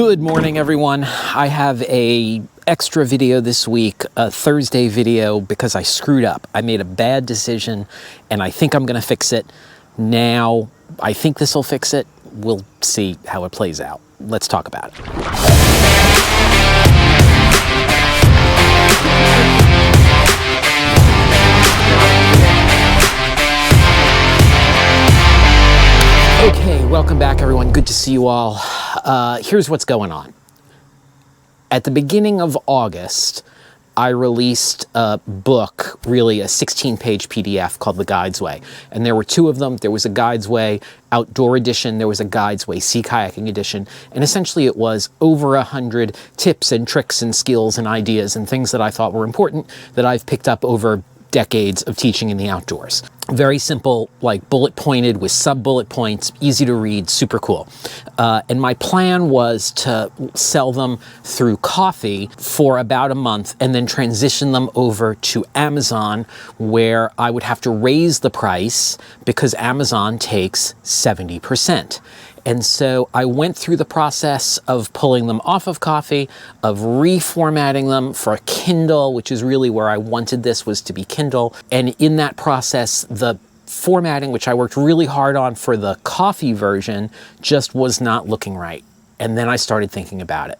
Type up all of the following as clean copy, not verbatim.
Good morning, everyone. I have a extra video this week, a Thursday video, because I screwed up. I made a bad decision and I think I'm gonna fix it. Now, I think this will fix it. We'll see how it plays out. Let's talk about it. Okay, welcome back, everyone. Good to see you all. Here's what's going on. At the beginning of August, I released a book, really a 16-page PDF called The Guides Way. And there were two of them. There was a Guides Way Outdoor Edition. There was a Guides Way Sea Kayaking Edition. And essentially it was over 100 tips and tricks and skills and ideas and things that I thought were important that I've picked up over decades of teaching in the outdoors. Very simple, like bullet pointed with sub-bullet points, easy to read, super cool. And my plan was to sell them through Ko-fi for about a month and then transition them over to Amazon, where I would have to raise the price because Amazon takes 70%. And so I went through the process of pulling them off of Ko-fi, of reformatting them for a Kindle, which is really where I wanted this, was to be Kindle. And in that process, the formatting, which I worked really hard on for the Ko-fi version, just was not looking right. And then I started thinking about it.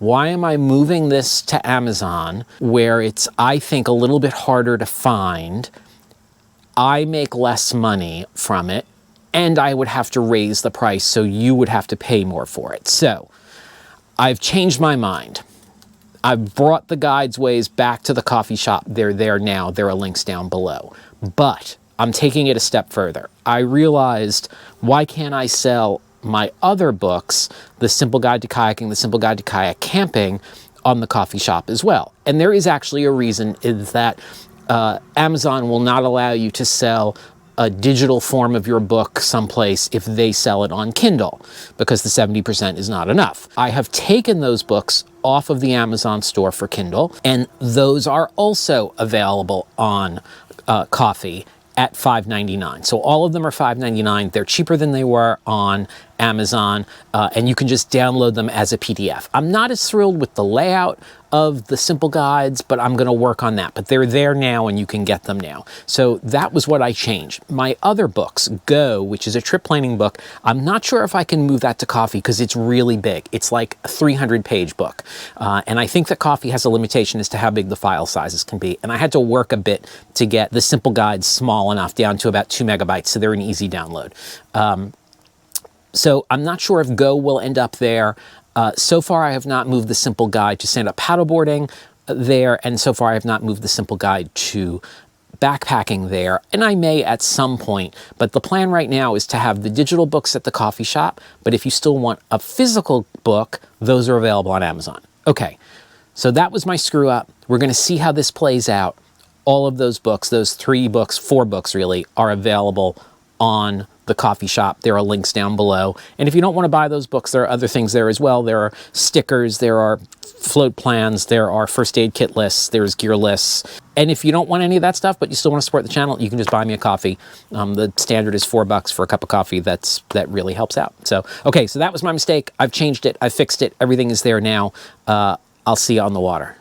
Why am I moving this to Amazon, where it's, I think, a little bit harder to find? I make less money from it, and I would have to raise the price, so you would have to pay more for it. So I've changed my mind. I've brought the Guides Ways back to the Ko-fi shop. They're there now. There are links down below. But I'm taking it a step further. I realized, why can't I sell my other books, The Simple Guide to Kayaking, The Simple Guide to Kayak Camping, on the Ko-fi shop as well? And there is actually a reason, is that Amazon will not allow you to sell a digital form of your book someplace if they sell it on Kindle, because the 70% is not enough. I have taken those books off of the Amazon store for Kindle, and those are also available on Ko-fi at $5.99. So all of them are $5.99. They're cheaper than they were on Amazon, and you can just download them as a PDF. I'm not as thrilled with the layout of the simple guides, but I'm gonna work on that. But they're there now and you can get them now. So that was what I changed. My other books, Go, which is a trip planning book, I'm not sure if I can move that to Ko-fi because it's really big. It's like a 300-page book. And I think that Ko-fi has a limitation as to how big the file sizes can be. And I had to work a bit to get the simple guides small enough, down to about 2 megabytes, so they're an easy download. So I'm not sure if Go will end up there. So far, I have not moved the simple guide to stand-up paddleboarding there, and so far I have not moved the simple guide to backpacking there, and I may at some point, but the plan right now is to have the digital books at the Ko-fi shop, but if you still want a physical book, those are available on Amazon. Okay, so that was my screw up. We're gonna see how this plays out. All of those books, those 3 books, 4 books really, are available on the Ko-fi shop. There are links down below. And if you don't want to buy those books, there are other things there as well. There are stickers, there are float plans, there are first aid kit lists, there's gear lists. And if you don't want any of that stuff, but you still want to support the channel, you can just buy me a coffee. The standard is $4 for a cup of coffee. That really helps out. So, okay, so that was my mistake. I've changed it, I've fixed it, everything is there now. I'll see you on the water.